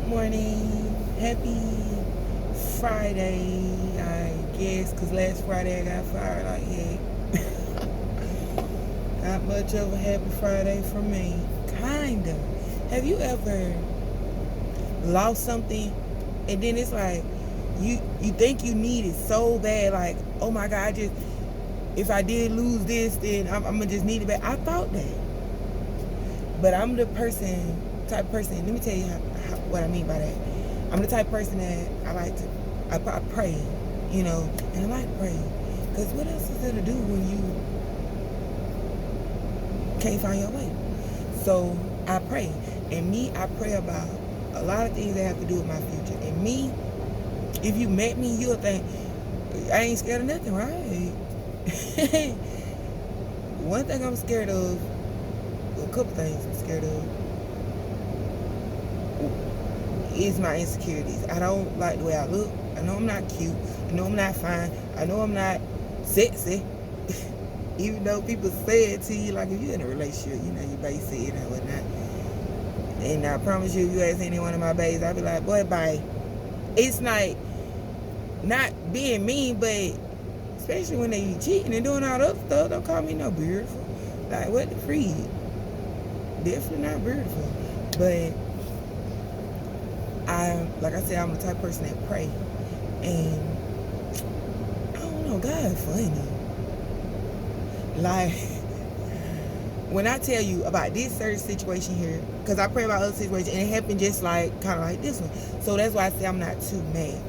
morning. Happy Friday, I guess, because last Friday I got fired. Like, yeah. Not much of a happy Friday for me. Kinda. Have you ever lost something and then it's like you think you need it so bad, like, oh my God, if I did lose this, then I'm gonna just need it back. I thought that. But I'm the type of person, let me tell you what I mean by that. I'm the type of person that I pray, and I like praying. Because what else is there to do when you can't find your way? So I pray. And I pray about a lot of things that have to do with my future. And if you met me, you'll think, I ain't scared of nothing, right? One thing I'm scared of, a couple things I'm scared of, is my insecurities. I don't like the way I look. I know I'm not cute. I know I'm not fine. I know I'm not sexy. Even though people say it to you, like if you're in a relationship, you base it and whatnot. And I promise you, if you ask any one of my babes, I'll be like, boy, bye. It's like, not being mean, but especially when they cheating and doing all that other stuff, don't call me no beautiful. Like, what the freak? Definitely not beautiful. But like I said, I'm the type of person that pray. And I don't know, God funny. Like, when I tell you about this certain situation here, because I pray about other situations, and it happened just like, kind of like this one. So that's why I say I'm not too mad.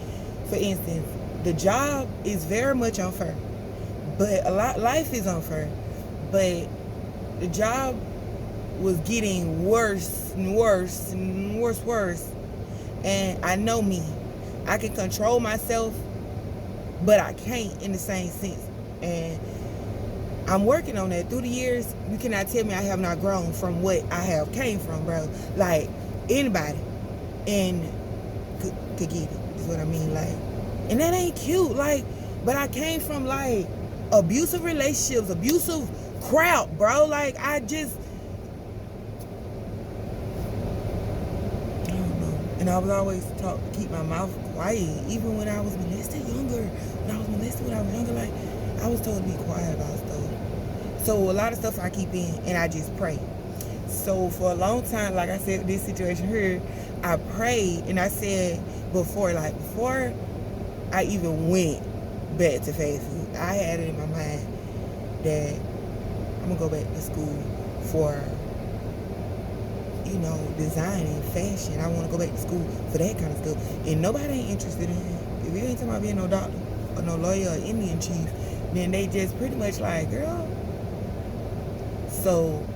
For instance, the job is very much unfair. But life is unfair. But the job was getting worse and worse and worse. And I know me. I can control myself, but I can't in the same sense. And I'm working on that. Through the years, you cannot tell me I have not grown from what I have came from, bro. Like, anybody and could get it, is what I mean. Like, and that ain't cute. Like, but I came from, like, abusive relationships, abusive crowd, bro. Like, I don't know. And I was always taught to keep my mouth quiet. Even when I was molested younger. Like, I was told to be quiet about stuff. So a lot of stuff I keep in, and I just pray. So for a long time, like I said, this situation here, I prayed, and I said before I even went back to fast food, I had it in my mind that I'm gonna go back to school for, designing, fashion. I want to go back to school for that kind of stuff. And nobody ain't interested in it. If you ain't talking about being no doctor or no lawyer or Indian chief, then they just pretty much like, girl. So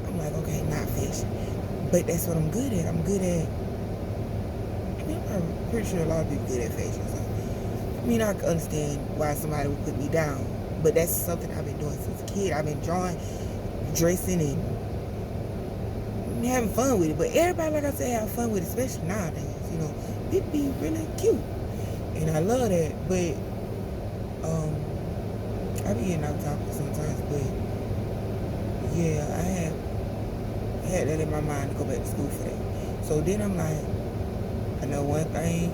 I'm like, okay, not fashion. But that's what I'm good at. I'm good at, I'm pretty sure a lot of people good at fashion. So, I can understand why somebody would put me down. But that's something I've been doing since a kid. I've been drawing, dressing, and having fun with it. But everybody, like I said, have fun with it, especially nowadays. It be really cute. And I love that. But I be getting off topic sometimes, but yeah, I had that in my mind to go back to school for that. So then I'm like, I know one thing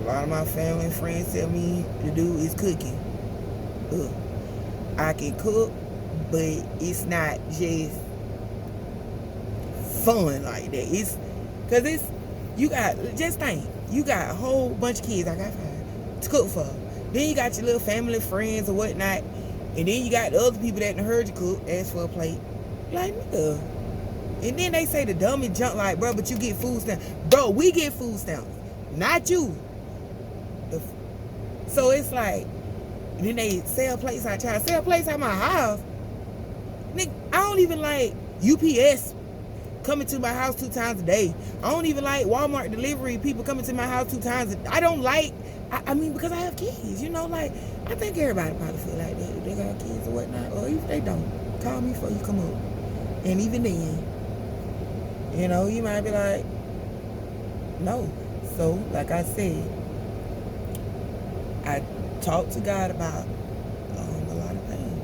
a lot of my family and friends tell me to do is cooking. I can cook, but it's not just fun like that. Just think, you got a whole bunch of kids, I got 5, to cook for. Then you got your little family, friends, or whatnot. And then you got the other people that done heard you cook, ask for a plate. Like, nigga. And then they say the dumbest junk, like, bro, but you get food stamps. Bro, we get food stamps. Not you. So it's like, then they sell plates out my house. Nigga, I don't even like UPS coming to my house 2 times a day. I don't even like Walmart delivery people coming to my house 2 times a day. I don't like, because I have kids, like, I think everybody probably feel like that if they got kids or whatnot. Or if they don't, call me before you come up. And even then, you might be like, no. So, like I said, I talked to God about a lot of things.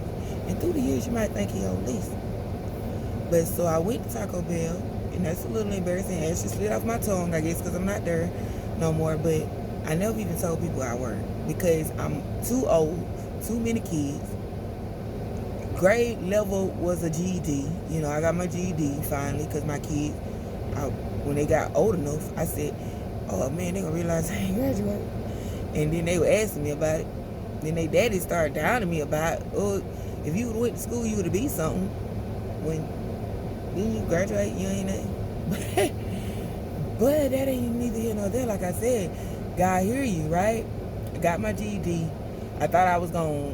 And through the years, you might think he don't listen. But so I went to Taco Bell, and that's a little embarrassing. It just slid off my tongue, I guess, because I'm not there no more. But I never even told people I work because I'm too old, too many kids. Grade level was a GED. You know, I got my GED finally because my kids, when they got old enough, I said, oh man, they gonna realize I ain't graduated. And then they were asking me about it. Then they daddy started downing me about, oh, if you would've went to school, you would've been something. When you graduate, you ain't nothing. But that ain't neither here nor there. Like I said, God hear you, right? I got my GED. I thought I was gonna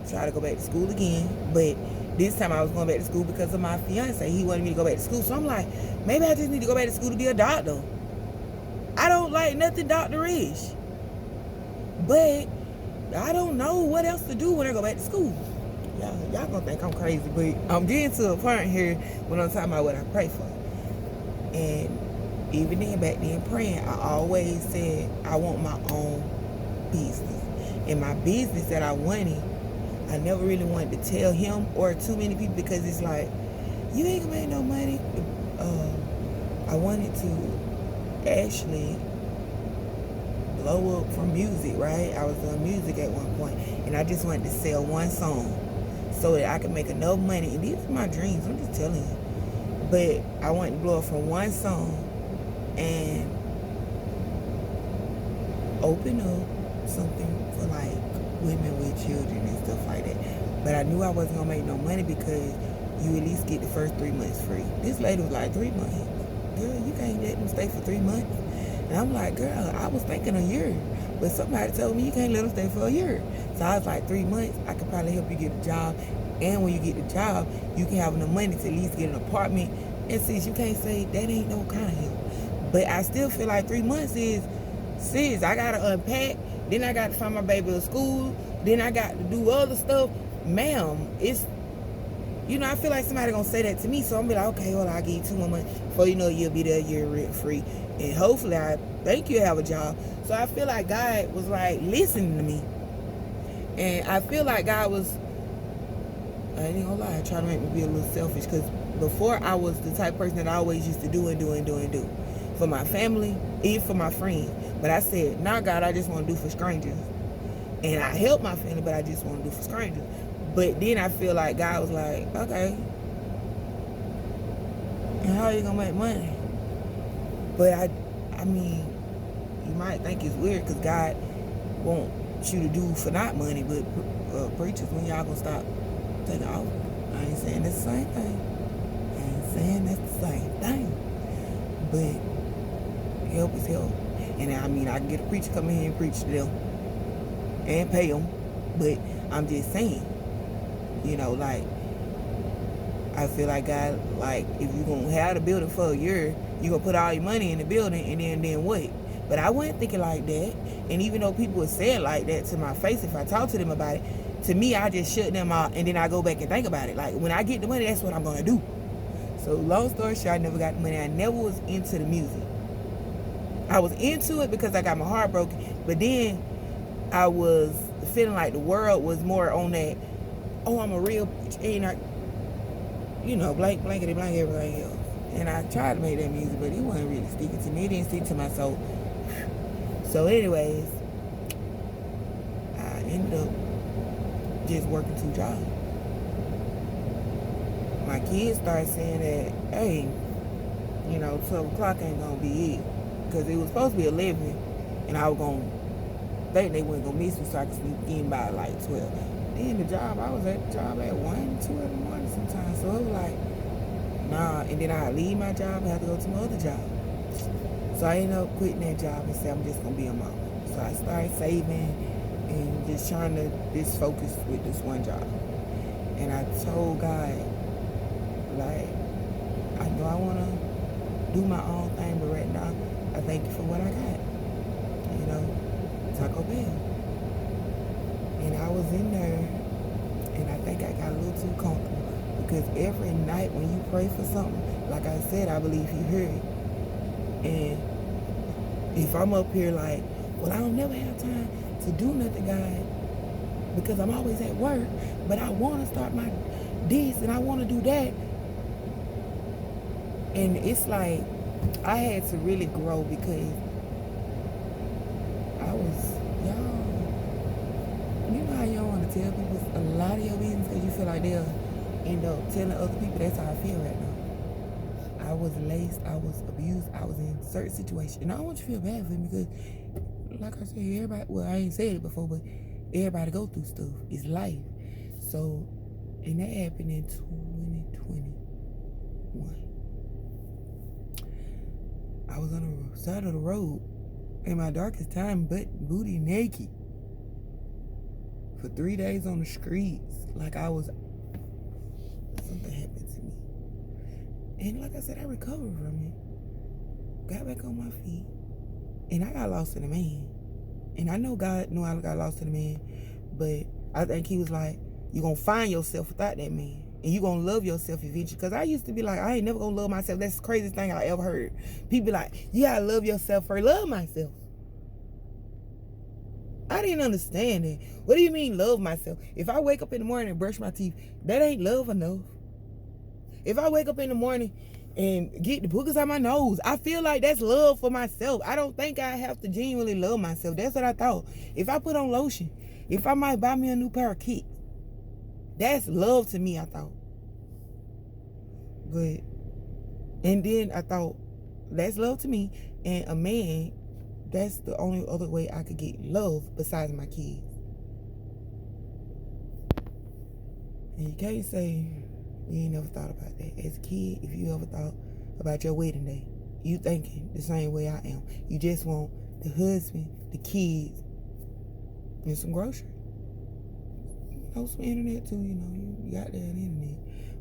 try to go back to school again, but this time I was going back to school because of my fiance. He wanted me to go back to school, so I'm like, maybe I just need to go back to school to be a doctor. I don't like nothing doctor-ish, but I don't know what else to do when I go back to school. Y'all gonna think I'm crazy, but I'm getting to a point here when I'm talking about what I pray for. And even then, back then praying, I always said I want my own business. And my business that I wanted, I never really wanted to tell him or too many people because it's like, you ain't gonna make no money. I wanted to actually blow up from music, right? I was doing music at one point, and I just wanted to sell one song so that I could make enough money. And these are my dreams, I'm just telling you. But I wanted to blow up from one song and open up something for like women with children and stuff like that. But I knew I wasn't gonna make no money because you at least get the first 3 months free. This lady was like, 3 months? Girl, you can't let them stay for 3 months. And I'm like, girl, I was thinking a year. But somebody told me you can't let them stay for a year. So I was like, 3 months, I could probably help you get a job. And when you get the job, you can have enough money to at least get an apartment. And sis, you can't say that ain't no kind of help. But I still feel like 3 months is, sis, I gotta unpack. Then I got to find my baby at school. Then I got to do other stuff. Ma'am, it's, you know, I feel like somebody gonna say that to me. So I'm be like, okay, well, I'll give you 2 more months. Before you know it, you'll be there, you're rent free. And hopefully I think you'll have a job. So I feel like God was like listening to me. And I feel like God was, I ain't gonna lie, trying to make me be a little selfish. Because before I was the type of person that I always used to do and do and do and do. For my family, even for my friends. But I said, nah, God, I just want to do for strangers. And I help my family, but I just want to do for strangers. But then I feel like God was like, okay, and how are you going to make money? But I mean, you might think it's weird because God wants you to do for not money, but preachers, when y'all going to stop taking off? I ain't saying that's the same thing. I ain't saying that's the same thing. But help is help. And I mean, I can get a preacher come in here and preach to them and pay them. But I'm just saying, you know, like, I feel like God, like, if you're going to have the building for a year, you're going to put all your money in the building and then what? But I wasn't thinking like that. And even though people would say it like that to my face, if I talk to them about it, to me, I just shut them out and then I go back and think about it. Like, when I get the money, that's what I'm going to do. So long story short, I never got the money. I never was into the music. I was into it because I got my heart broken. But then I was feeling like the world was more on that, oh, I'm a real bitch. And I, you know, blankety blank everything else. And I tried to make that music, but it wasn't really sticking to me. It didn't stick to my soul. So anyways, I ended up just working 2 jobs. My kids started saying that, hey, you know, 12 o'clock ain't gonna be it. Because it was supposed to be 11, and I was gonna think they weren't gonna miss me so I could sleep in by like 12. Then the job, I was at the job at 1, 2 in the morning sometimes. So it was like, nah. And then I leave my job and have to go to my other job. So I ended up quitting that job and said I'm just gonna be a mama. So I started saving and just trying to just focus with this one job. And I told God, like, I know I wanna do my own thing, but right now I thank you for what I got. You know, Taco Bell. And I was in there, and I think I got a little too comfortable. Because every night when you pray for something, like I said, I believe you hear it. And if I'm up here like, well, I don't never have time to do nothing, God, because I'm always at work, but I want to start my this and I want to do that. And it's like I had to really grow because I was, y'all, you know how you don't want to tell people a lot of your business because you feel like they'll end up telling other people. That's how I feel right now. I was laced, I was abused, I was in certain situations. And I don't want you to feel bad for me because, like I said, everybody, well, I ain't said it before, but everybody go through stuff. It's life. So, and that happened in 2021. I was on the side of the road in my darkest time, booty naked, for 3 days on the streets. Like I was, something happened to me. And like I said, I recovered from it. Got back on my feet. And I got lost in a man. And I know God knew I got lost in a man. But I think he was like, you're going to find yourself without that man. And you're going to love yourself eventually. Because I used to be like, I ain't never going to love myself. That's the craziest thing I ever heard. People be like, you got to love yourself first. Love myself. I didn't understand it. What do you mean love myself? If I wake up in the morning and brush my teeth, that ain't love enough. If I wake up in the morning and get the boogers out my nose, I feel like that's love for myself. I don't think I have to genuinely love myself. That's what I thought. If I put on lotion, if I might buy me a new pair of kicks, that's love to me, I thought. But, and then I thought, that's love to me. And a man, that's the only other way I could get love besides my kids. And you can't say you ain't never thought about that. As a kid, if you ever thought about your wedding day, you thinking the same way I am. You just want the husband, the kids, and some groceries. You know, some internet too, you know, you got that internet.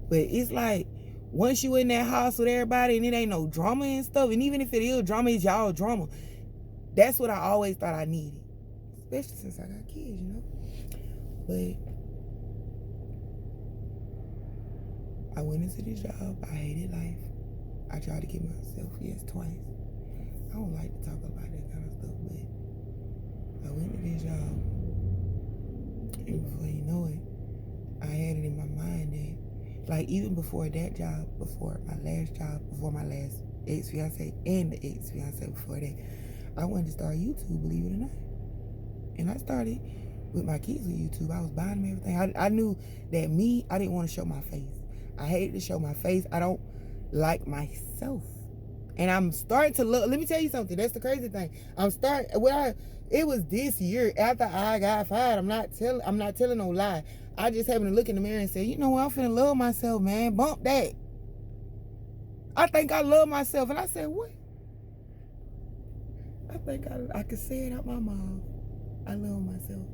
But it's like, once you in that house with everybody and it ain't no drama and stuff, and even if it is drama, it's y'all drama. That's what I always thought I needed. Especially since I got kids, you know. But I went into this job. I hated life. I tried to get myself, yes, twice. I don't like to talk about that kind of stuff, but I went to this job. And before you know it, I had it in my mind that, like, even before that job, before my last job, before my last ex-fiance and the ex-fiance before that, I wanted to start YouTube, believe it or not. And I started with my kids with YouTube. I was buying them everything. I knew that I didn't want to show my face. I hated to show my face. I don't like myself. And I'm starting to look. Let me tell you something. That's the crazy thing. It was this year after I got fired. I'm not telling no lie. I just happened to look in the mirror and say, you know what, I'm finna love myself, man. Bump that. I think I love myself. And I said, what? I think I could say it out my mouth. I love myself.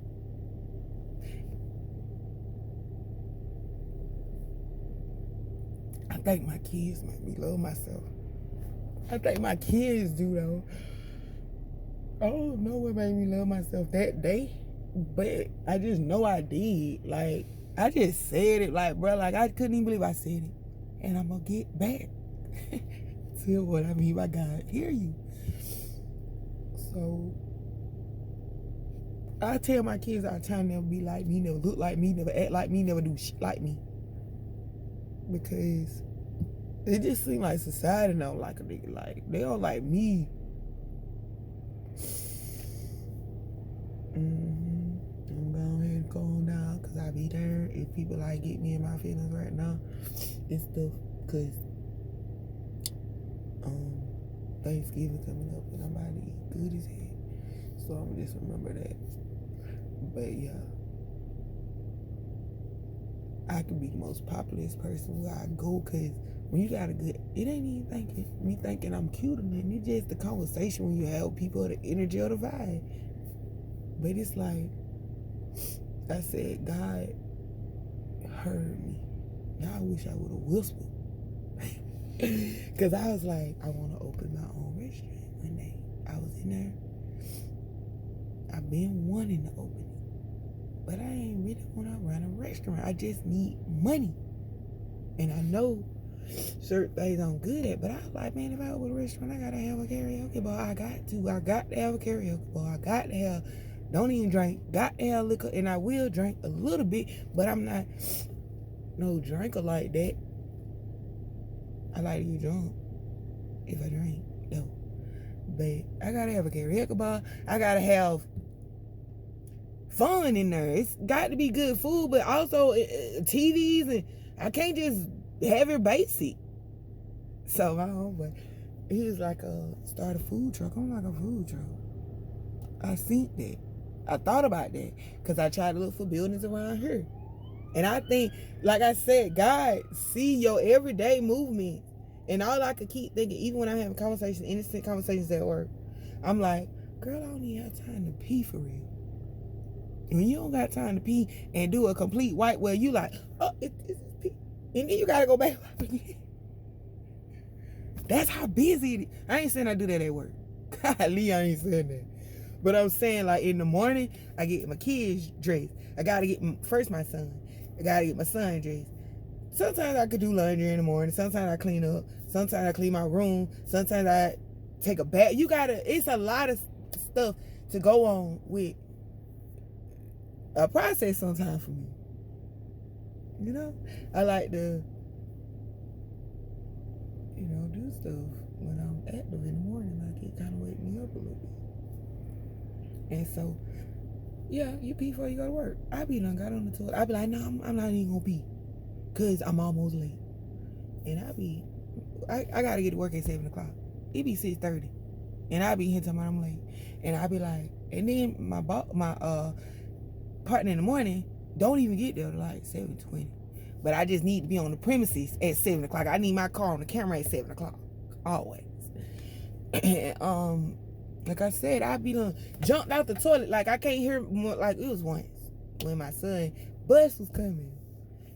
I think my kids make me love myself. I think my kids do, though. I don't know what made me love myself that day, but I just know I did. Like, I just said it, like, bro, like, I couldn't even believe I said it. And I'm gonna get back to what I mean by God. Hear you. So, I tell my kids all the time, never be like me, never look like me, never act like me, never do shit like me. Because it just seems like society don't like a nigga. Like, they don't like me. I'm going ahead and calm down, because I be there if people like get me in my feelings right now and stuff. Because Thanksgiving coming up and I'm about to eat good as hell. So I'm just remember that. But yeah, I could be the most populous person where I go, because when you got a good, it ain't even me thinking I'm cute or nothing. It's just the conversation when you have people, the energy or the vibe. But it's like, I said, God heard me. Now I wish I would have whispered. Because I was like, I want to open my own restaurant one day. I was in there. I've been wanting to open it. But I ain't really want to run a restaurant. I just need money. And I know certain things I'm good at. But I was like, man, if I open a restaurant, I got to have a karaoke bar. I got to have a karaoke bar. I got to have, don't even drink, got to have liquor. And I will drink a little bit, but I'm not no drinker like that. I like to get drunk. if I drink, no. But I gotta have a karaoke bar. I gotta have fun in there. It's got to be good food, but also TVs, and I can't just have it basic. So my homeboy, he was like, start a food truck. I'm like, a food truck? I seen that. I thought about that because I tried to look for buildings around here. And I think, like I said, God see your everyday movement. And all I could keep thinking, even when I'm having conversations, innocent conversations at work, I'm like, girl, I don't even have time to pee for real. When you don't got time to pee and do a complete white, well, you like, oh, it's pee. And then you got to go back up again. That's how busy it is. I ain't saying I do that at work. Golly, I ain't saying that. But I'm saying, like, in the morning, I get my kids dressed. I got to get, first my son. I got to get my son dressed. Sometimes I could do laundry in the morning. Sometimes I clean up. Sometimes I clean my room. Sometimes I take a bath. It's a lot of stuff to go on with a process sometimes for me. You know? I like to, do stuff when I'm active in the morning. Like, it kind of wake me up a little bit. And so, yeah, you pee before you go to work. I be done got on the toilet. I be like, no, I'm not even gonna pee. Because I'm almost late. And I got to get to work at 7 o'clock. It be 6:30. And I be here talking about I'm late. And I be like, and then my partner in the morning don't even get there to like 7:20. But I just need to be on the premises at 7 o'clock. I need my car on the camera at 7 o'clock. Always. And like I said, I be done jumped out the toilet. Like I can't hear more. Like it was once when my son bus was coming.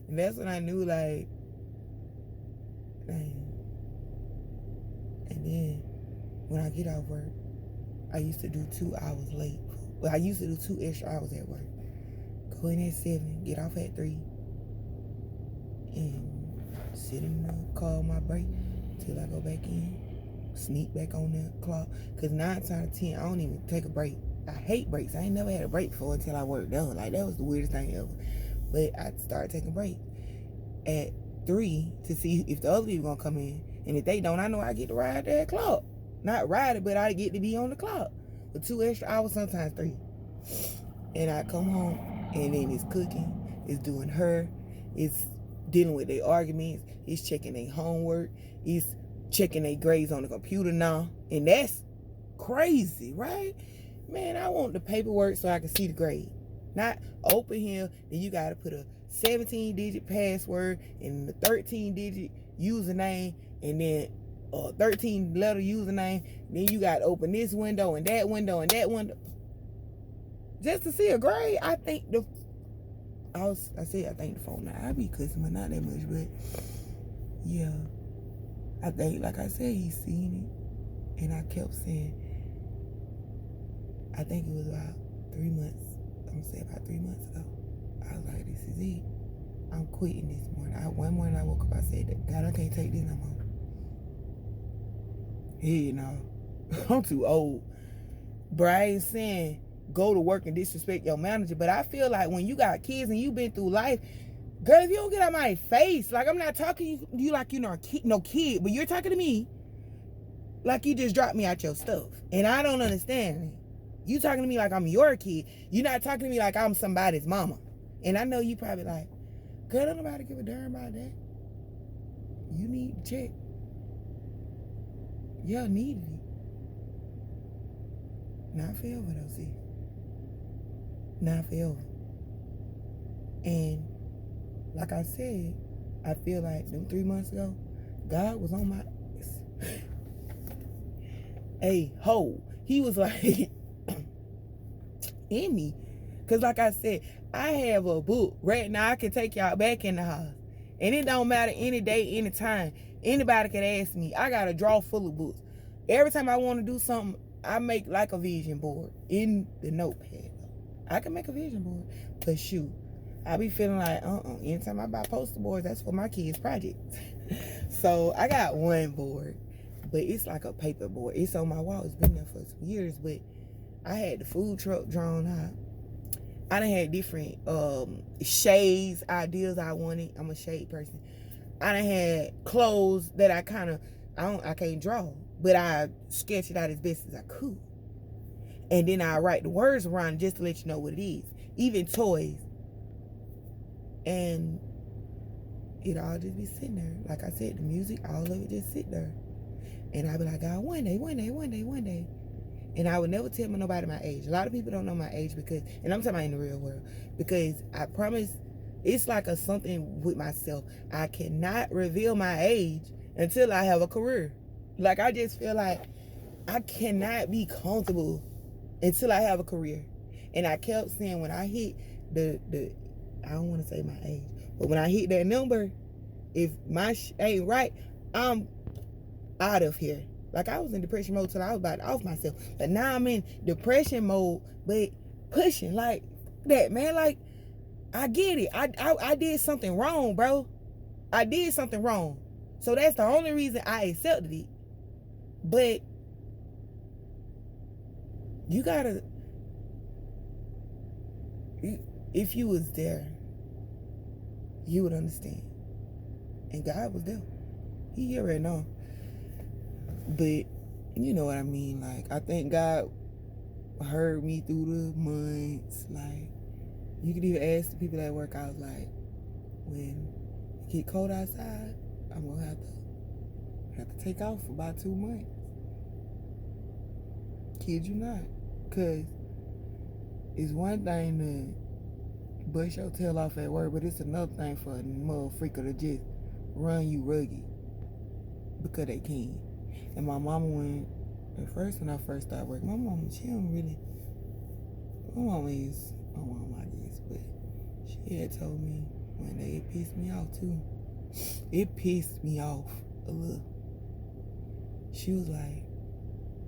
And that's when I knew, like, dang. And then when I get off work, I used to do 2 hours late. Well, I used to do 2 extra hours at work. Go in at 7, get off at 3, and sit in the car on my break till I go back in, sneak back on the clock. Because 9 times out of 10, I don't even take a break. I hate breaks. I ain't never had a break before until I worked there. Like, that was the weirdest thing ever. But I started taking a break at 3 to see if the other people gonna come in. And if they don't, I know I get to ride that clock. Not ride it, but I get to be on the clock for 2 extra hours, sometimes 3. And I come home, and then it's cooking, it's doing her, it's dealing with their arguments, it's checking their homework, it's checking their grades on the computer now. And that's crazy, right? Man, I want the paperwork so I can see the grade. Not open here, then you got to put a 17-digit password and the 13-digit username, and then a 13-letter username. Then you got to open this window and that window and that window just to see a grade. I think the phone. Now I be cussing, but not that much. But yeah, I think, like I said, he's seen it, and I kept saying. I think it was about 3 months. I'm gonna say about 3 months ago. I was like, this is it. I'm quitting this morning. One morning I woke up, I said, God, I can't take this no more. Hey, no. I'm too old. But I ain't saying go to work and disrespect your manager. But I feel like when you got kids and you been through life, girl, if you don't get out my face, like I'm not talking to you like you're no kid, but you're talking to me like you just dropped me out your stuff. And I don't understand it. You talking to me like I'm your kid. You're not talking to me like I'm somebody's mama. And I know you probably like, girl, don't nobody give a damn about that. You need to check. Y'all needed it. Not forever though, see. Not forever. And like I said, I feel like them 3 months ago, God was on my hey, ho. He was like in me. Because like I said, I have a book right now. I can take y'all back in the house. And it don't matter any day, any time. Anybody can ask me. I got a drawer full of books. Every time I want to do something, I make like a vision board in the notepad. I can make a vision board. But shoot, I be feeling like, anytime I buy poster boards, that's for my kids' projects. So I got one board. But it's like a paper board. It's on my wall. It's been there for some years. But I had the food truck drawn out. I done had different shades, ideas I wanted. I'm a shade person. I done had clothes that I kind of I can't draw, but I sketch it out as best as I could. And then I write the words around just to let you know what it is. Even toys. And it all just be sitting there. Like I said, the music, all of it just sit there. And I be like, God, one day. And I would never tell nobody my age. A lot of people don't know my age because, and I'm talking about in the real world, because I promise it's like a something with myself. I cannot reveal my age until I have a career. Like I just feel like I cannot be comfortable until I have a career. And I kept saying when I hit the I don't want to say my age, but when I hit that number, if my ain't right, I'm out of here. Like I was in depression mode till I was about to off myself. But now I'm in depression mode, but pushing like that, man. Like I get it. I did something wrong, bro. I did something wrong. So that's the only reason I accepted it. But you gotta, if you was there, you would understand. And God was there. He here right now. But you know what I mean. Like I think God heard me through the months. Like you could even ask the people at work. I was like, when it get cold outside, I'm gonna have to take off for about 2 months. Kid you not. Cause it's one thing to bust your tail off at work, but it's another thing for a motherfucker to just run you rugged because they can. And my mama went, at first when I first started working, my mama, she don't really, my mama is my mama, I guess, but she had told me one day, it pissed me off too. It pissed me off a little. She was like,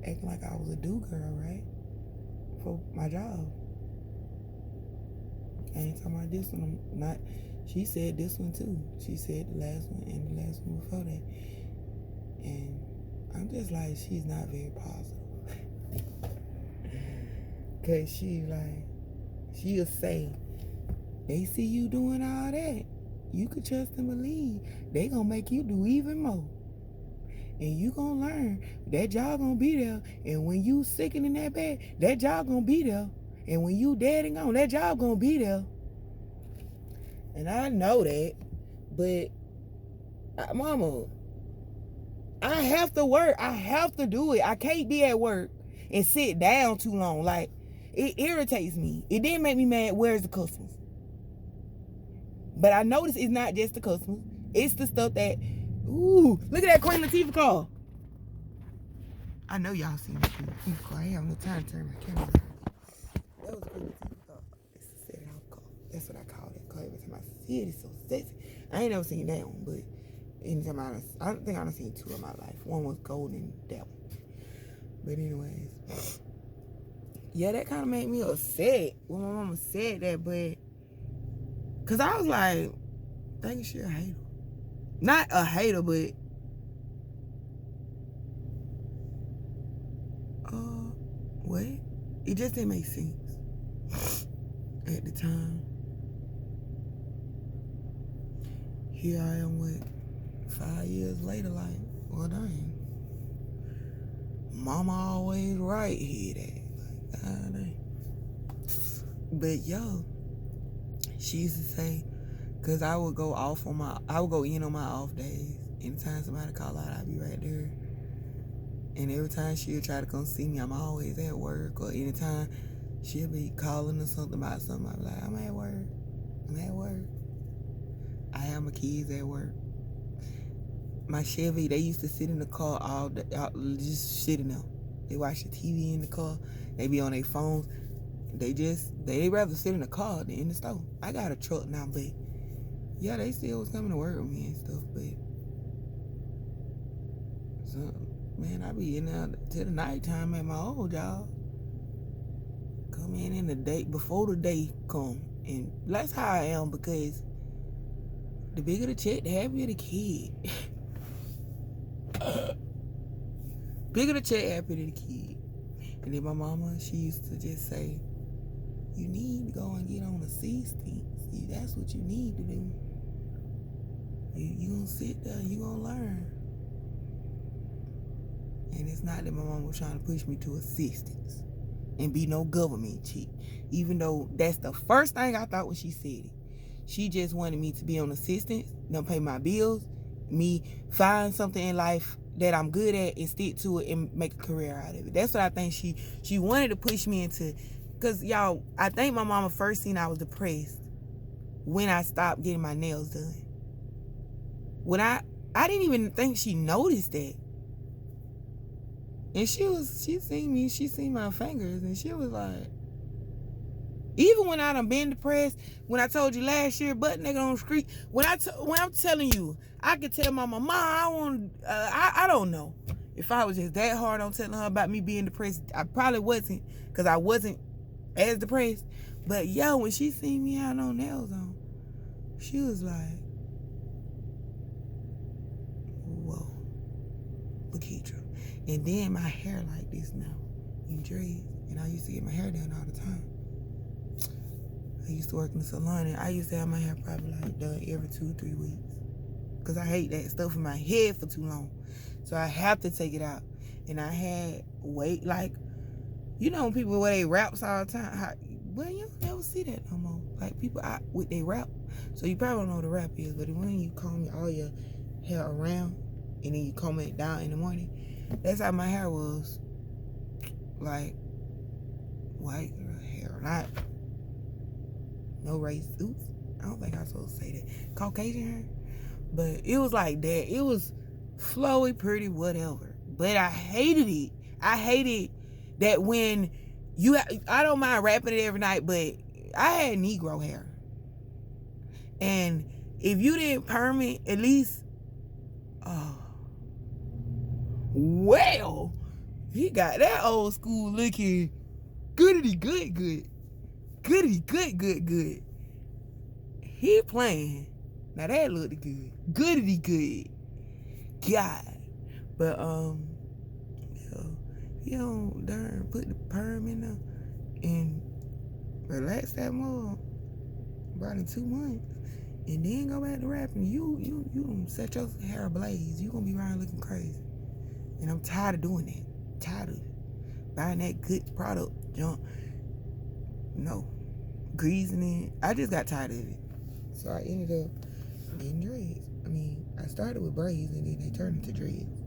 acting like I was a do-girl, right? For my job. I ain't talking about this one, I'm not, she said this one too. She said the last one and the last one before that. And I'm just like, she's not very positive. Cause she'll say, they see you doing all that, you could trust and believe they gonna make you do even more. And you gonna learn that job gonna be there. And when you sicking in that bed, that job gonna be there. And when you dead and gone, that job gonna be there. And I know that, but mama, I have to work. I have to do it. I can't be at work and sit down too long. Like, it irritates me. It didn't make me mad. Where's the customers? But I notice it's not just the customers. It's the stuff that, ooh, look at that Queen Latifah car. I know y'all seen the Queen Latifah car. I ain't have no time to turn my camera on. That was a Queen Latifah car. It's a set house car. That's what I call that car. Every time I see it, it's so sexy. I ain't never seen that one, but anytime I think I've seen two in my life. One was gold and that one. But anyways, yeah, that kind of made me upset when my mama said that, but cause I was like, thinking she a hater. Not a hater, but what? It just didn't make sense at the time. Here I am with 5 years later, like, well, dang. Mama always right here, that. Like, God dang. But yo, she used to say, cause I would go in on my off days. Anytime somebody call out, I'd be right there. And every time she'll try to come see me, I'm always at work. Or anytime she'll be calling or something about something, I'll be like, I'm at work. I have my kids at work. My Chevy, they used to sit in the car all day, just sitting there. They watch the TV in the car. They be on their phones. They rather sit in the car than in the store. I got a truck now, but yeah, they still was coming to work with me and stuff, but so, man, I be in there till the nighttime at my old job. Come in the day, before the day come. And that's how I am, because the bigger the check, the happier the kid. Bigger the check, happier the kid. And then my mama, she used to just say, you need to go and get on the C-stinks. That's what you need to do. You gonna sit there, you gonna learn. And it's not that my mom was trying to push me to assistance and be no government chick. Even though that's the first thing I thought when she said it. She just wanted me to be on assistance, don't pay my bills, me find something in life that I'm good at and stick to it and make a career out of it. That's what I think she wanted to push me into. Because, y'all, I think my mama first seen I was depressed when I stopped getting my nails done. When I didn't even think she noticed that. And she seen me, she seen my fingers, and she was like, even when I done been depressed, when I told you last year, butt nigga on the street, when I'm telling you, I could tell my mama, I don't know. If I was just that hard on telling her about me being depressed, I probably wasn't, because I wasn't as depressed. But yo, when she seen me out on nails on, she was like, whoa, Lakeitra. And then my hair like this now, in dreads, and I used to get my hair done all the time. I used to work in the salon, and I used to have my hair probably like done every 2-3 weeks, because I hate that stuff in my head for too long. So I have to take it out. And I had weight, like, you know when people wear their wraps all the time? Well, you don't never see that no more. Like, people out with their wrap. So you probably don't know what a wrap is, but when you comb all your hair around, and then you comb it down in the morning, that's how my hair was. Like, white hair, not no race. Oops, I don't think I was supposed to say that. Caucasian hair. But it was like that. It was flowy, pretty, whatever. But I hated it. I hated that when I don't mind wrapping it every night, but I had Negro hair. And if you didn't perm it, at least, well, he got that old school looking goodity good. Goodity good. He playing. Now that looked good. Goodity good. God. But, you know, darn, put the perm in there and relax that more about in 2 months, and then go back to rapping. You gonna set your hair ablaze. You gonna be around looking crazy. And I'm tired of doing that. Tired of buying that good product junk. No. Greasing it. I just got tired of it. So I ended up getting dreads. I mean, I started with braids and then they turned into dreads.